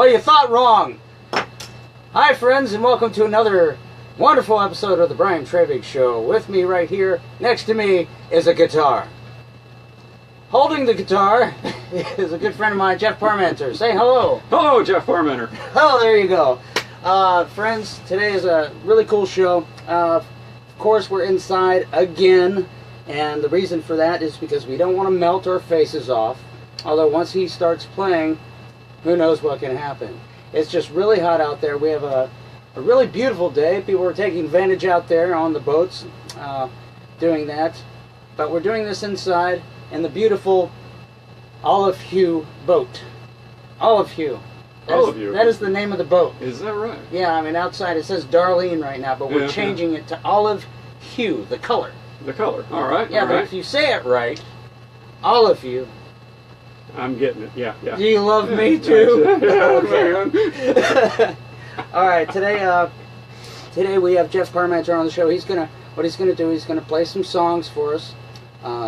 Well, you thought wrong. Hi, friends, and welcome to another wonderful episode of the Brian Treybig Show. With me right here, next to me, is a guitar. Holding the guitar is a good friend of mine, Jeff Parmenter. Say hello. Hello, Jeff Parmenter. Oh, there you go. Friends, today is a really cool show. Of course, we're inside again, and the reason for that is because we don't want to melt our faces off. Although once he starts playing, who knows what can happen. It's just really hot out there. We have a really beautiful day. People are taking advantage out there on the boats, doing that. But we're doing this inside in the beautiful olive hue boat. Olive hue. Olive hue. That is the name of the boat. Is that right? Yeah, I mean outside it says Darlene right now, but we're changing it to olive hue, the color. The color. All right. Yeah, all but right. if you say it right, olive hue. I'm getting it. Yeah, yeah. Do you love me too? Okay. All right, today we have Jeff Parmenter on the show. What he's gonna do, he's gonna play some songs for us,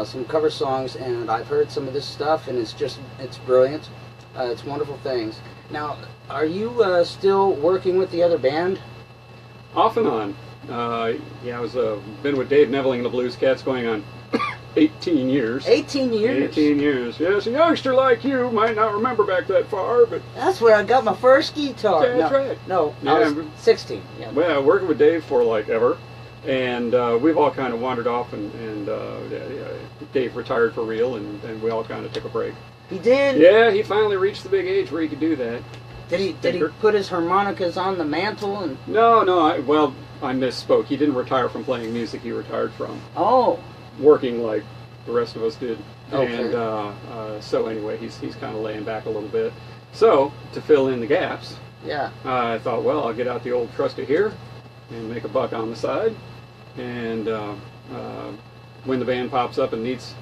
some cover songs, and I've heard some of this stuff, and it's brilliant. It's wonderful things. Now, are you still working with the other band? Off and on. Yeah, I was been with Dave Neveling and the Blues Cats going on 18 years. 18 years? 18 years. Yes, a youngster like you might not remember back that far, but... That's where I got my first guitar. That's right. No, Yeah, I was 16. Yeah. Well, working with Dave for like ever, and we've all kind of wandered off, and Dave retired for real, and we all kind of took a break. He did? Yeah, he finally reached the big age where he could do that. Did he put his harmonicas on the mantle? And No, I misspoke. He didn't retire from playing music. He retired from working like the rest of us did. Okay. And so anyway, he's kind of laying back a little bit. So to fill in the gaps, yeah, I thought, well, I'll get out the old trusty here and make a buck on the side. And when the band pops up and needs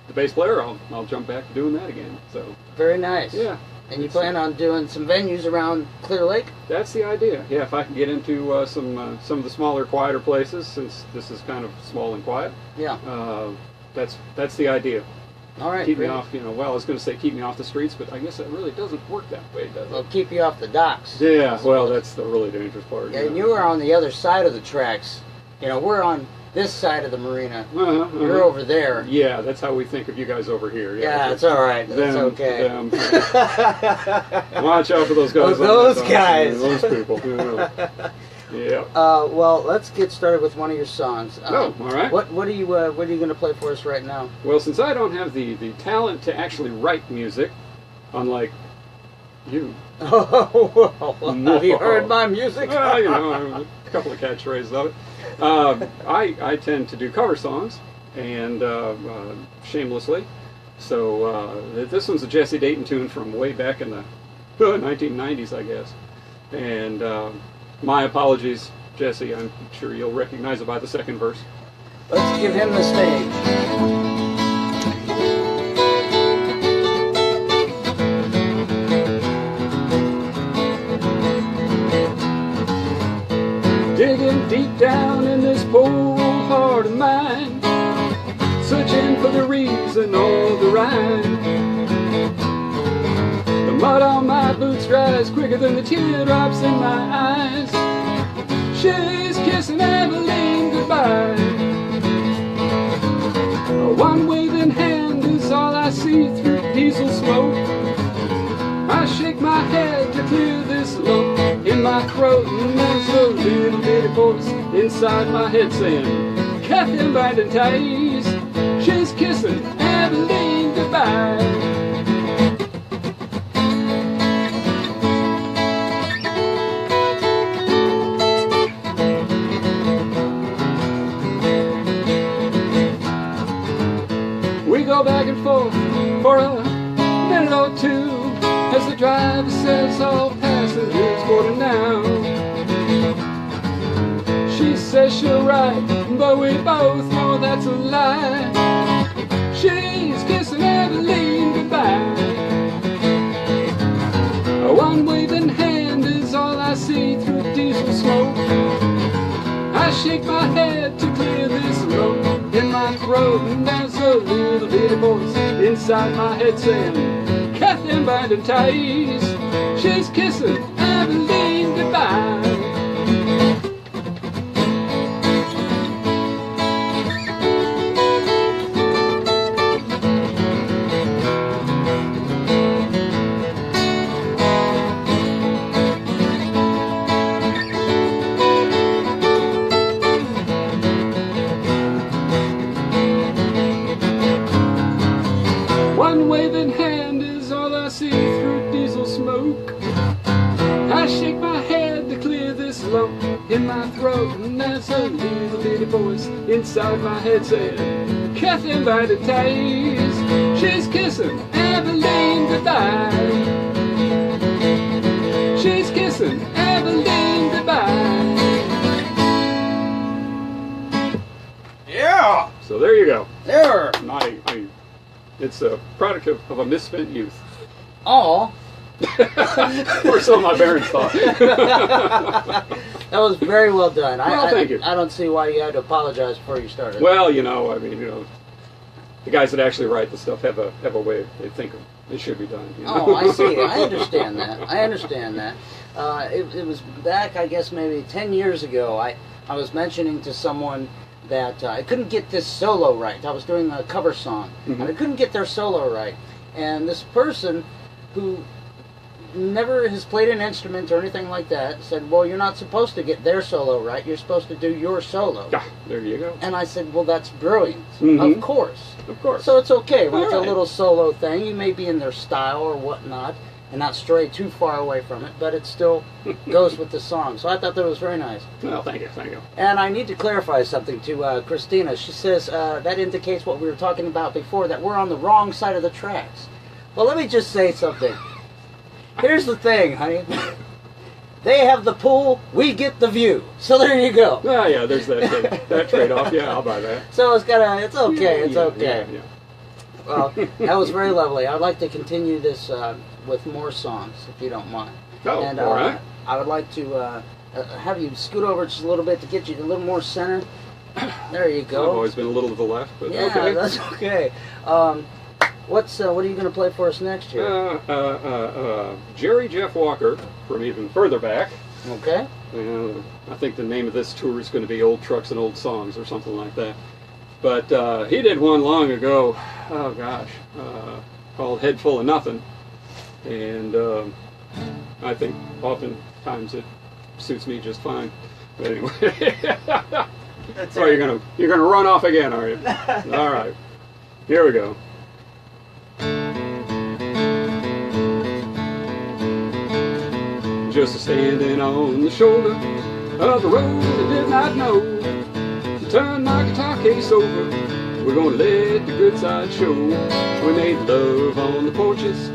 the bass player, I'll jump back to doing that again. So very nice. yeah. And you plan on doing some venues around Clear Lake? That's the idea. Yeah, if I can get into some of the smaller, quieter places, since this is kind of small and quiet. Yeah. That's the idea. All right. Keep me off. Well, I was going to say keep me off the streets, but I guess it really doesn't work that way, does it? Well, keep you off the docks. Yeah. Well, that's the really dangerous part. Yeah, and you were on the other side of the tracks. You know, we're on this side of the marina. You're over there. Yeah, that's how we think of you guys over here. Yeah, it's all right. That's okay. Watch out for those guys. Those guys. Those people. Yeah. Well, let's get started with one of your songs. All right. What are you going to play for us right now? Well, since I don't have the talent to actually write music, unlike you. Have you heard my music? Well, a couple of catchphrases of it. I tend to do cover songs, and shamelessly. So this one's a Jesse Dayton tune from way back in the 1990s, I guess. And my apologies, Jesse. I'm sure you'll recognize it by the second verse. Let's give him the stage. Digging deep down in this poor old heart of mine, searching for the reason or the rhyme. The mud on my boots dries quicker than the teardrops in my eyes. She's kissing Evelyn goodbye. One waving hand is all I see through diesel smoke. I shake my head to clear this lump in my throat, and there's a little bitty voice inside my head saying, cut them binding ties. She's kissing Evelyn goodbye. We go back and forth for a minute or two as the driver says all passengers boarding now. She says she'll ride, but we both know that's a lie. She's kissing Evelyn goodbye. One waving hand is all I see through diesel smoke. I shake my head to clear this lump in my throat, and there's a little bitty voice inside my head saying, cut them binding ties. She's kissing Evelyn goodbye. One waving hand is all I see through diesel smoke. I shake my head to clear this lump in my throat, and there's a little bitty voice inside my head saying, Kathy by the ties, she's kissing Evelyn goodbye. She's kissing Evelyn goodbye. Yeah! So there you go. There! It's a product of a misspent youth. Oh. Or so my parents thought. That was very well done. Well, thank you. I don't see why you had to apologize before you started. Well, the guys that actually write the stuff have a way they think it should be done. Oh, I see. I understand that. I understand that. It was back, I guess, maybe 10 years ago. I was mentioning to someone that I couldn't get this solo right. I was doing a cover song, and I couldn't get their solo right. And this person who never has played an instrument or anything like that said, well, you're not supposed to get their solo right. You're supposed to do your solo. Ah, there you go. And I said, well, that's brilliant. Of course. Of course. So it's okay when it's All a right. little solo thing. You may be in their style or whatnot and not stray too far away from it, but it still goes with the song. So I thought that was very nice. Well, thank you, thank you. And I need to clarify something to Christina. She says that indicates what we were talking about before, that we're on the wrong side of the tracks. Well, let me just say something. Here's the thing, honey. They have the pool, we get the view. So there you go. Ah, yeah, there's that trade-off. Yeah, I'll buy that. So it's okay. It's okay. Yeah. Well, that was very lovely. I'd like to continue this with more songs, if you don't mind. Oh, And all right. I would like to have you scoot over just a little bit to get you a little more center. There you go. I've always been a little to the left, but Yeah, okay. that's okay. What are you going to play for us next year? Jerry Jeff Walker from even further back. Okay. I think the name of this tour is going to be Old Trucks and Old Songs or something like that. But he did one long ago, oh gosh, called Head Full of Nothing. And I think oftentimes it suits me just fine. But anyway. So you're gonna run off again, are you? All right. Here we go. Just standing on the shoulder of a road I did not know. Turn my guitar case over. We're gonna let the good side show. We made love on the porches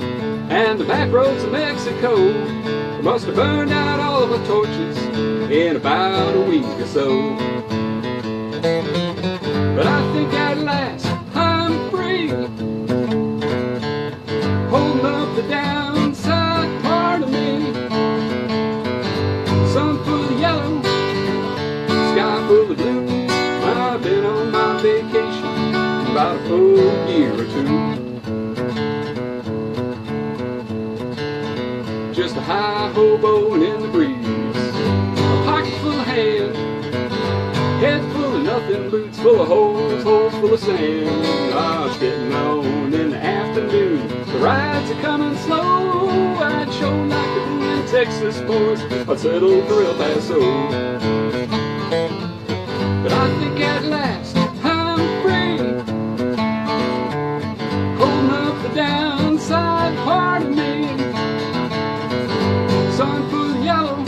and the back roads of Mexico. We must have burned out all of our torches in about a week or so. But I think at last I'm free, holding up the downside part of me. Sun full of yellow, sky full of blue. I've been on my vacation about a full year or two. Just a high hoboing in the breeze, a pocket full of hand, head full of nothing, boots full of holes, holes full of sand. I was getting on in the afternoon, the rides are coming slow. I'd show like the blue in Texas boys, I'd settle for El Paso. But I think at last I'm free, holding up the downside part of me. Sun full of yellow,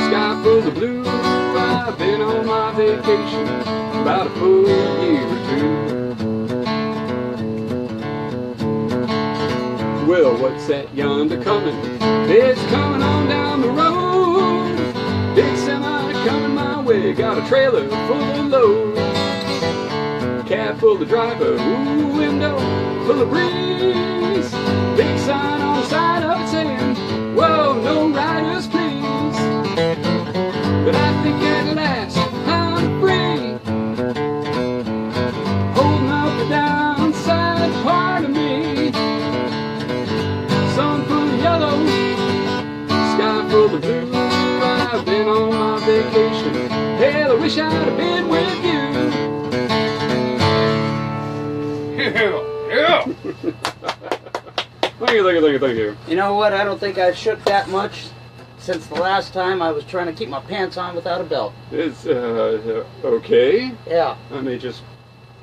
sky full of blue. I've been on my vacation about a full year or two. Well, what's that yonder coming? It's coming on down the road. Big semi coming my way, got a trailer full of load. Cab full of driver, ooh, window full of breeze. Big sign on the side of it saying, whoa, no riders please. But I think at last I'm free, holding up the downside part of me. Sun full of yellow, wish I'd have been with you. Yeah. Thank you. You know what? I don't think I've shook that much since the last time I was trying to keep my pants on without a belt. It's, okay. Yeah. I may just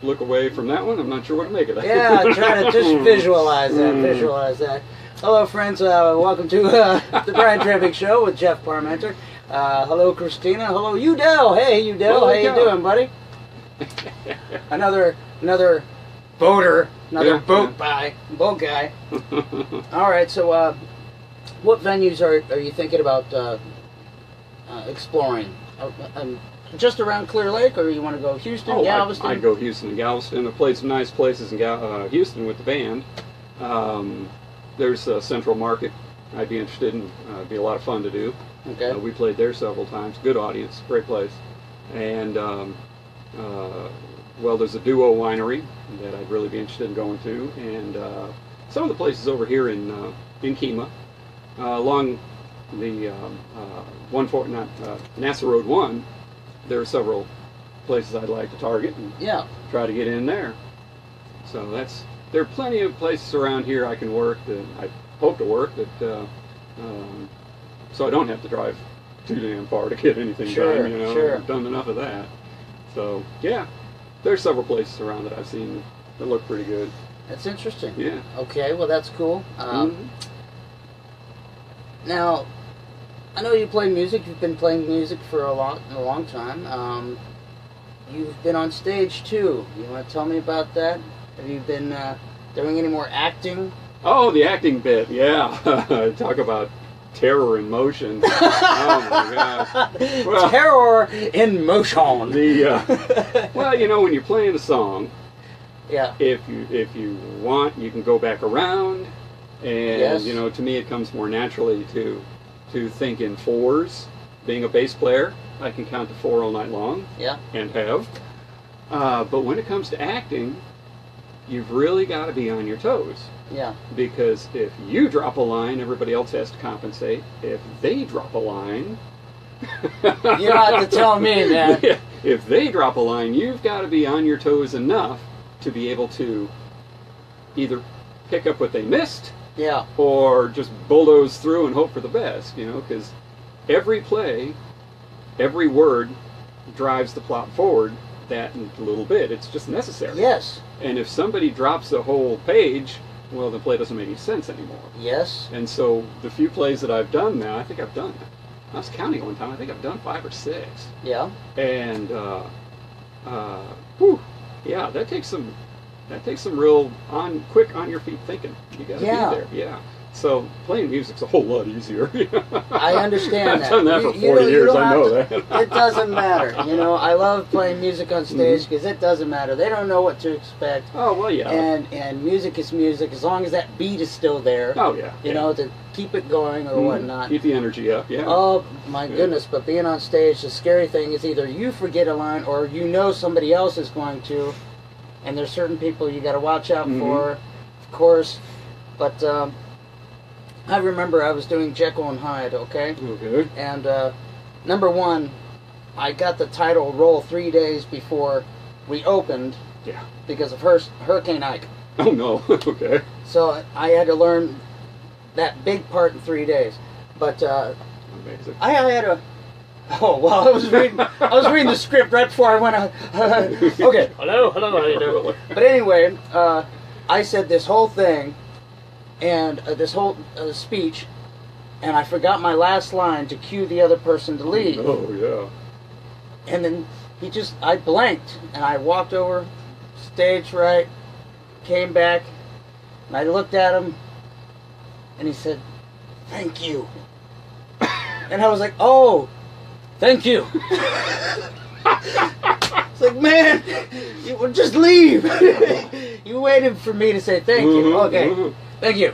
look away from that one. I'm not sure what to make of that. Yeah, try to just visualize that. Hello, friends. Welcome to the Brian Treybig Show with Jeff Parmenter. Hello, Christina. Hello, Udell. Hey, Udell. Hello, How you doing, buddy? Another boater, boat guy. All right. So, what venues are you thinking about exploring? Just around Clear Lake, or you want to go Houston, Galveston? I'd go Houston and Galveston. I've played some nice places in Houston with the band. There's Central Market. I'd be interested in. It'd be a lot of fun to do. Okay. We played there several times. Good audience, great place. And well, there's a Duo Winery that I'd really be interested in going to, and some of the places over here in Kemah, along the NASA Road 1. There are several places I'd like to target and try to get in there. So there are plenty of places around here I can work that I hope to work that so I don't have to drive too damn far to get anything done. You know, sure. I've done enough of that. So yeah, there's several places around that I've seen that look pretty good. That's interesting. Yeah. Okay, well that's cool. Now, I know you play music. You've been playing music for a long time. You've been on stage too. You want to tell me about that? Have you been doing any more acting? Oh, the acting bit, yeah. Talk about terror in motion. Oh my gosh. Well, terror in motion. Well, you know, when you're playing a song, yeah. If you want, you can go back around, and yes. you know, to me, it comes more naturally to think in fours. Being a bass player, I can count to 4 all night long. Yeah. And have. But when it comes to acting, you've really got to be on your toes. Yeah. Because if you drop a line, everybody else has to compensate. If they drop a line... You don't have to tell me, man. If they drop a line, you've got to be on your toes enough to be able to either pick up what they missed, yeah, or just bulldoze through and hope for the best, you know, because every play, every word drives the plot forward that little bit. It's just necessary. Yes. And if somebody drops the whole page, well, the play doesn't make any sense anymore. Yes. And so the few plays that I've done now, I think I've done, I was counting one time, I think I've done 5 or 6. Yeah. And, whew, yeah, that takes some real quick on your feet thinking. You got to be there. Yeah. So playing music's a whole lot easier. I understand that. I've done that for 40 years. I know that. It doesn't matter. You know, I love playing music on stage because it doesn't matter. They don't know what to expect. Oh well, yeah. And music is music as long as that beat is still there. Oh yeah. You know, to keep it going or whatnot. Keep the energy up. Yeah. Oh my goodness! But being on stage, the scary thing is either you forget a line or you know somebody else is going to, and there's certain people you got to watch out for, of course. But I remember I was doing Jekyll and Hyde, okay? Okay. And number one, I got the title role 3 days before we opened. Yeah. Because of Hurricane Ike. Oh no. Okay. So I had to learn that big part in 3 days. But amazing. I had a. Oh well, I was reading the script right before I went. Okay. Hello. How you doing? But anyway, I said this whole thing. And this whole speech, and I forgot my last line to cue the other person to leave. Oh, yeah. And then I blanked, and I walked over, stage right, came back, and I looked at him, and he said, "Thank you." And I was like, "Oh, thank you." It's like, man, you just leave. You waited for me to say thank you. Okay. Thank you.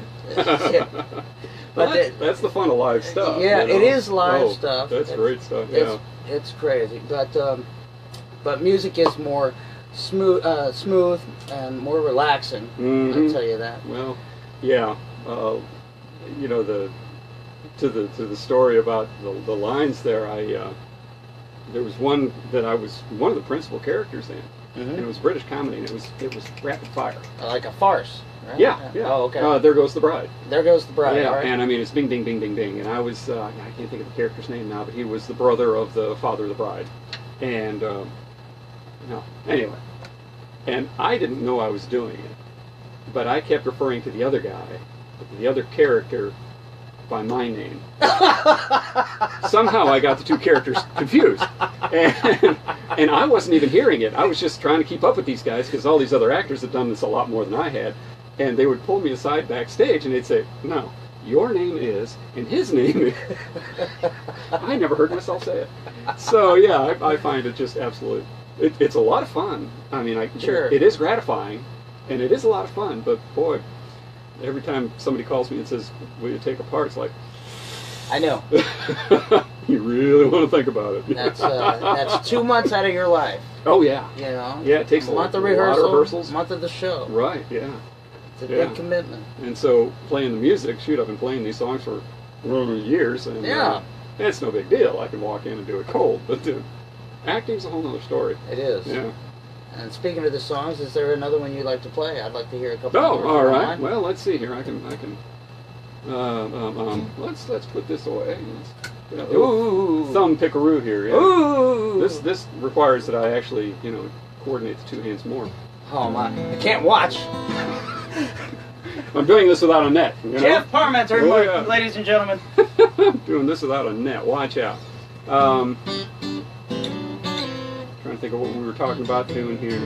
But that's the fun of live stuff. Yeah, you know? It is live stuff. That's great stuff. Yeah, it's crazy. But music is more smooth and more relaxing. I'll tell you that. Well, yeah. You know, to the story about the lines there. there was one that I was one of the principal characters in, and it Mm-hmm. was British comedy, and it was rapid fire. Like a farce, right? Yeah, yeah. Oh, okay. There Goes the Bride. There Goes the Bride. Yeah, All right. and I mean it's bing, bing, bing, bing, bing, and I was I can't think of the character's name now, but he was the brother of the father of the bride, and no, anyway, and I didn't know I was doing it, but I kept referring to the other guy, the other character, by my name. Somehow I got the two characters confused, and I wasn't even hearing it. I was just trying to keep up with these guys because all these other actors had done this a lot more than I had, and they would pull me aside backstage and they'd say, "No, your name is, and his name is." I never heard myself say it. So yeah, I find it just absolute. It's a lot of fun. I mean, Sure. it is gratifying, and it is a lot of fun. But boy, every time somebody calls me and says, "Will you take a part?" It's like, I know. you really want to think about it. That's 2 months out of your life. Oh yeah. You know. Yeah, it takes a month of lot of rehearsals. month of the show. Right. Yeah. It's a Yeah. big commitment. And so playing the music, shoot, I've been playing these songs for years, and Yeah. it's no big deal. I can walk in and do it cold, but acting's a whole other story. It is. Yeah. And speaking of the songs, is there another one you'd like to play? I'd like to hear a couple. Oh, more if all you don't right. mind. Well, let's see here. I can. Let's put this away. Ooh. Thumb pickaroo here. Yeah. Ooh. This requires that I actually, coordinate the two hands more. Oh my! I can't watch. I'm doing this without a net. You know? Jeff Parmenter, Oh, yeah. ladies and gentlemen. I'm doing this without a net. Watch out. Trying to think of what we were talking about doing here.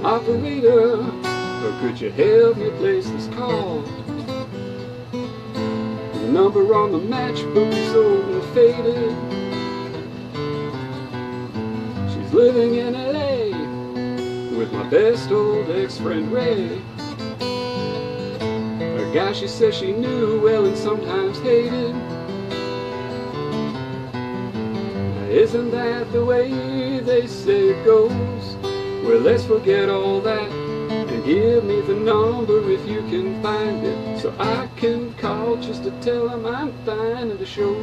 Operator, could you help me place this call? The number on the matchbook is old and faded. She's living in LA with my best old ex-friend Ray. A guy she says she knew well and sometimes hated. Now, isn't that the way they say it goes? Well, let's forget all that and give me the number if you can find it, so I can call just to tell them I'm fine and to show.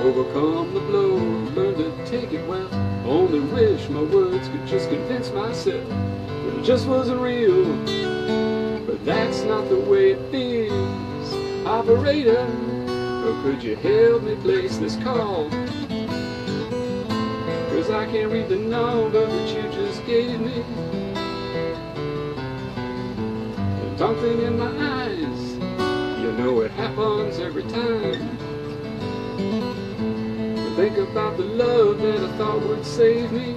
Overcome the blow, learn to take it well. Only wish my words could just convince myself that it just wasn't real. But that's not the way it feels. Operator, could you help me place this call? 'Cause I can't read the number that you just gave me. There's something in my eyes, you know it happens every time. I think about the love that I thought would save me.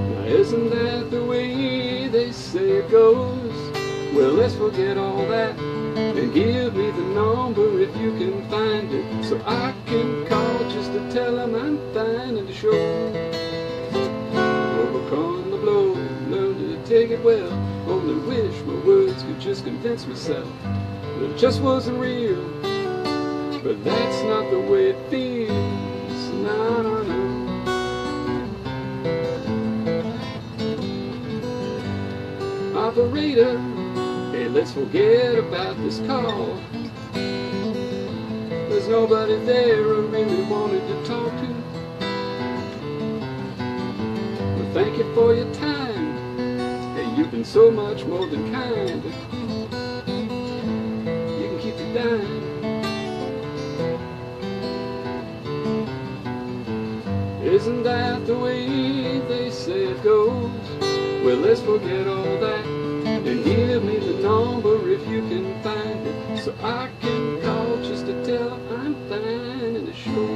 Now isn't that the way they say it goes? Well, let's forget all that and give me the number if you can find it, so I can call just to tell them I'm fine and to show. Overcome the blow, learn to take it well. Only wish my words could just convince myself that it just wasn't real. But that's not the way it feels. No, no, no. Operator, hey, let's forget about this call. There's nobody there I really wanted to talk to. But thank you for your time. Hey, you've been so much more than kind. You can keep your dime. Isn't that the way they say it goes? Well, let's forget all that and give me the number if you can find it, so I can call just to tell I'm fine and to show.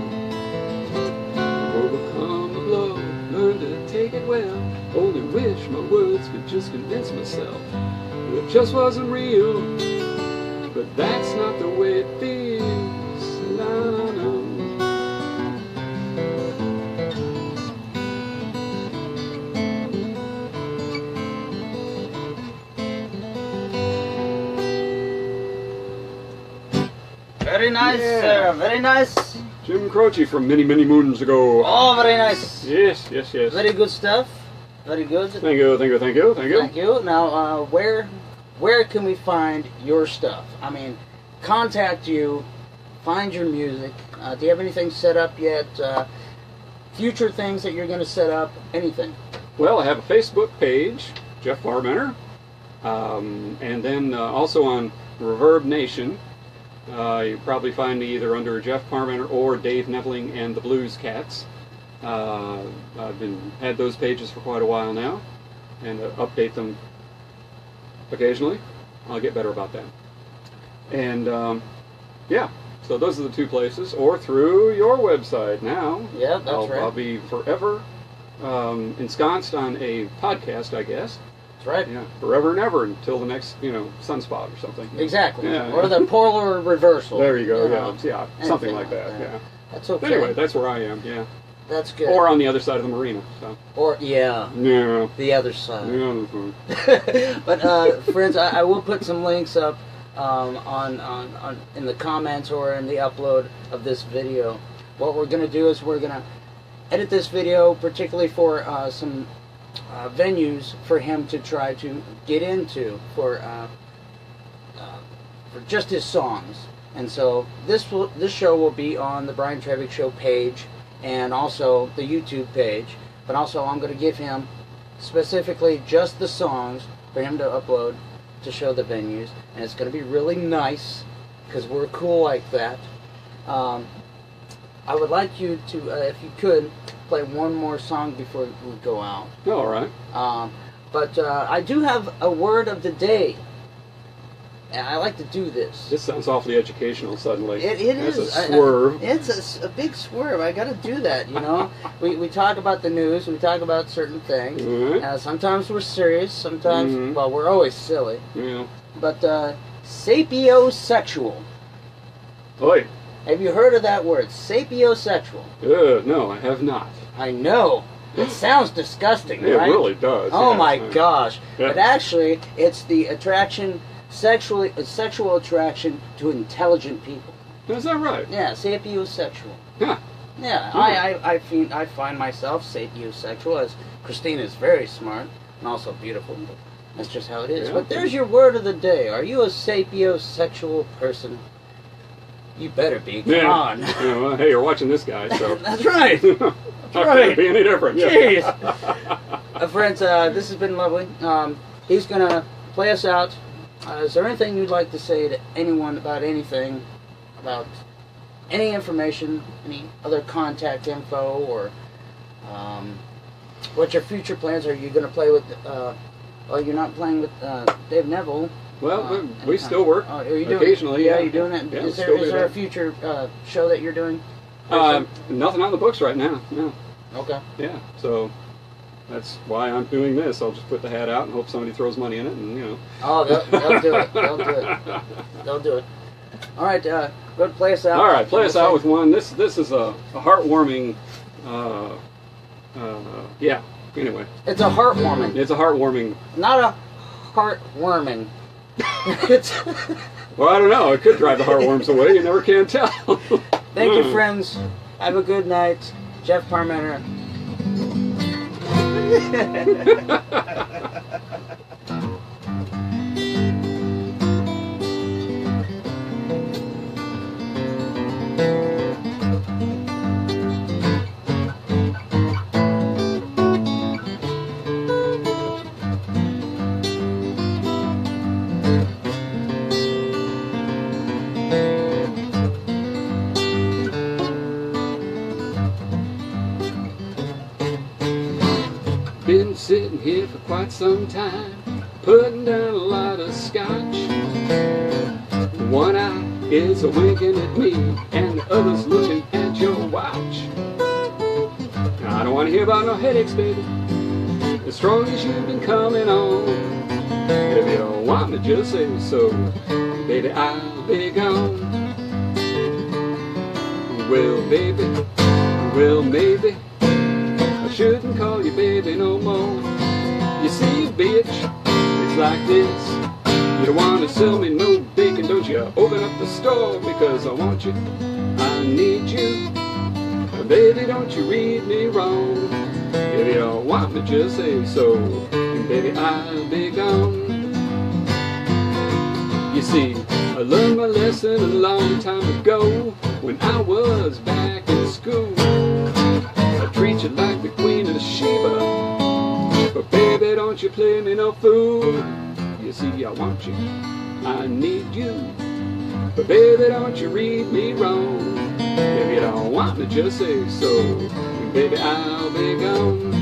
Overcome the blow, learn to take it well. Only wish my words could just convince myself that it just wasn't real. But that's not the way it feels. No, no, no. Very nice, Yeah. sir. Very nice. Jim Croce from many, many moons ago. Oh, very nice. Yes, yes, yes. Very good stuff. Very good. Thank you, thank you, thank you, thank you. Thank you. Now, where can we find your stuff? I mean, contact you, find your music. Do you have anything set up yet? Future things that you're going to set up? Anything? Well, I have a Facebook page, Jeff Parmenter, and then also on Reverb Nation. You probably find me either under Jeff Parmenter or Dave Neveling and the Blues Cats. I've had those pages for quite a while now, and update them occasionally. I'll get better about that. And yeah, so those are the two places, or through your website now. Yeah, that's right. I'll be forever ensconced on a podcast, I guess. That's right. Yeah, forever and ever until the next, sunspot or something. Exactly. Yeah, or the polar reversal. There you go. You Yeah, something like that. Yeah. That's okay. Anyway, that's where I am. Yeah. That's good. Or on the other side of the marina. So. Or yeah. Yeah. The other side. Yeah. But friends, I will put some links up on in the comments or in the upload of this video. What we're going to do is we're going to edit this video particularly for some venues for him to try to get into for just his songs. And so this show will be on the Brian Treybig Show page and also the YouTube page. But also I'm going to give him specifically just the songs for him to upload to show the venues, and it's going to be really nice because we're cool like that. I would like you to, if you could, play one more song before we go out. All right. But I do have a word of the day, and I like to do this. This sounds awfully educational suddenly. It That's is. a swerve. It's a big swerve. I got to do that, you know. we talk about the news. We talk about certain things. Mm-hmm. Sometimes we're serious. Sometimes, well, we're always silly. Yeah. But sapiosexual. Oi. Have you heard of that word? Sapiosexual. No, I have not. I know. It sounds disgusting, It right? really does. Oh yes. my gosh. Yeah. But actually, it's the attraction, sexual attraction to intelligent people. Is that right? Yeah, sapiosexual. Huh. Yeah, Hmm. I find myself sapiosexual, as Christina is very smart and also beautiful. But that's just how it is. Yeah. But there's your word of the day. Are you a sapiosexual person? You better be. Come on. Yeah, well, hey, you're watching this guy, so. That's right. How right. could it be any different? Jeez. Friends, this has been lovely. He's going to play us out. Is there anything you'd like to say to anyone about anything, about any information, any other contact info, or what your future plans are? You going to play with, well, you're not playing with Dave Neville. Well, we still work are you doing, occasionally. Yeah, you're doing that. Yeah, Is still do there a that. future show that you're doing? Nothing on the books right now. No. Okay. Yeah. So that's why I'm doing this. I'll just put the hat out and hope somebody throws money in it, and Oh, they'll do it. They'll do it. They'll do it. All right, go ahead, play us out. All right, play us out with one. This is a heartwarming. Yeah. Anyway, It's a heartwarming, it's a heartwarming. not a heartwarming. It's Well, I don't know. It could drive the heartworms away. You never can tell. Thank you, friends. Have a good night. Jeff Parmenter. Been sitting here for quite some time, putting down a lot of scotch. One eye is a winking at me, and the other's looking at your watch. Now, I don't want to hear about no headaches, baby, as strong as you've been coming on. If you don't want me, just say so, baby, I'll be gone. Well, baby, well, maybe I shouldn't call you baby no more. You see, bitch, it's like this. You don't want to sell me no bacon, don't you? Open up the store because I want you, I need you. Baby, don't you read me wrong. If you don't want me, just say so, and baby, I'll be gone. You see, I learned my lesson a long time ago when I was back in school. I treat you like the Queen of Sheba, but baby, don't you play me no fool. You see, I want you, I need you, but baby, don't you read me wrong. If you don't want me, just say so, and baby, I'll be gone.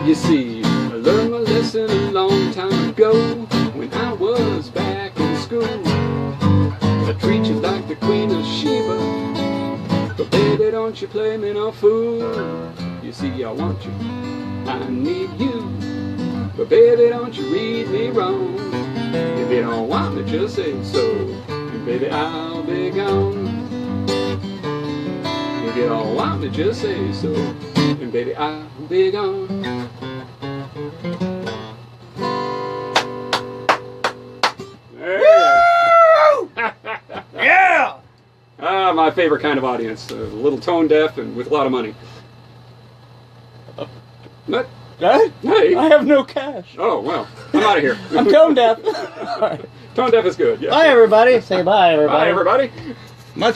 You see, I learned my lesson a long time ago when I was back in school. I treat you like the Queen of Sheba, but baby, don't you play me no fool. You see, I want you, I need you, but baby, don't you read me wrong. If you don't want me, just say so, and baby, I'll be gone. If you don't want me, just say so, and baby, I'll be gone. Yeah! My favorite kind of audience, a little tone deaf and with a lot of money. What? Hey, Hey. I have no cash. Oh, well, I'm out of here. I'm tone deaf. Tone deaf is good, yeah. Bye, everybody. Say bye, everybody. Bye, everybody.